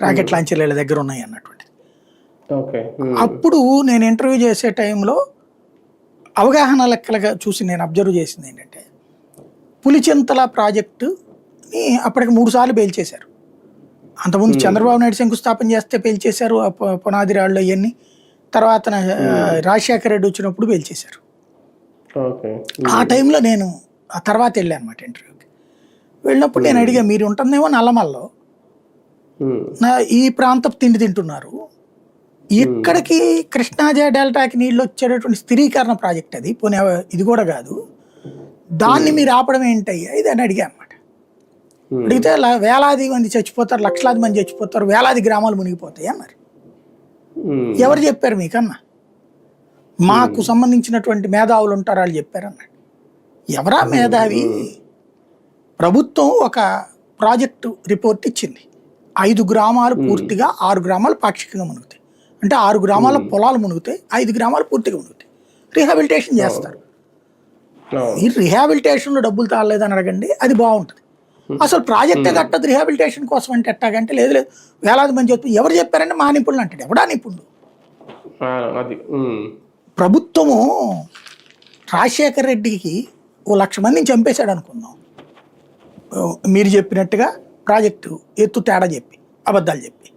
Rocket లాంచర్లు వీళ్ళ దగ్గర ఉన్నాయి అన్నటువంటిది. ఓకే. అప్పుడు నేను ఇంటర్వ్యూ చేసే టైంలో అవగాహన లెక్కలుగా చూసి నేను అబ్జర్వ్ చేసింది ఏంటంటే, పులిచింతల ప్రాజెక్టుని అప్పటికి 3 సార్లు పేల్చేశారు. అంతకుముందు చంద్రబాబు నాయుడు శంకుస్థాపన చేస్తే పేల్చేశారు ఆ పునాది రాళ్ళు అవన్నీ. తర్వాత రాజశేఖర రెడ్డి వచ్చినప్పుడు పేల్చేశారు. ఓకే. ఆ టైంలో నేను ఆ తర్వాత వెళ్ళాను అనమాట ఇంటర్వ్యూకి. వెళ్ళినప్పుడు నేను అడిగా, మీరు ఉంటుందేమో నల్లమల్లో, ఈ ప్రాంతపు తిండి తింటున్నారు, ఇక్కడికి కృష్ణా డెల్టాకి నీళ్ళు వచ్చేటటువంటి స్థిరీకరణ ప్రాజెక్ట్ అది, పోనీ ఇది కూడా కాదు, దాన్ని మీరు ఆపడం ఏంటయ్యా ఇది అని అడిగా అనమాట. అడిగితే వేలాది మంది చచ్చిపోతారు, లక్షలాది మంది చచ్చిపోతారు, వేలాది గ్రామాలు మునిగిపోతాయి అన్నారు. ఎవరు చెప్పారు మీకన్నా? మాకు సంబంధించినటువంటి మేధావులు ఉంటారు, వాళ్ళు చెప్పారు అన్నాడు. ఎవరా మేధావి? ప్రభుత్వం ఒక ప్రాజెక్టు రిపోర్ట్ ఇచ్చింది, 5 గ్రామాలు పూర్తిగా, 6 గ్రామాలు పాక్షికంగా మునుగుతాయి. అంటే 6 గ్రామాల పొలాలు మునుగుతాయి, 5 గ్రామాలు పూర్తిగా మునుగుతాయి. రీహాబిలిటేషన్ చేస్తారు. ఈ రీహాబిలిటేషన్లో డబ్బులు తాగలేదని అడగండి, అది బాగుంటుంది. అసలు ప్రాజెక్టే కట్టదు రీహాబిలిటేషన్ కోసం అంటే ఎట్టాగంటే, లేదు లేదు వేలాది మంది చెప్తారు. ఎవరు చెప్పారంటే మా నిపుణులు అంటాడు. ఎవడా నిపుణుడు? ప్రభుత్వము రాజశేఖర రెడ్డికి 1,00,000 మందిని చంపేశాడు అనుకుందాం, మీరు చెప్పినట్టుగా ప్రాజెక్టు ఎత్తు తేడా చెప్పి, అబద్ధాలు చెప్పి.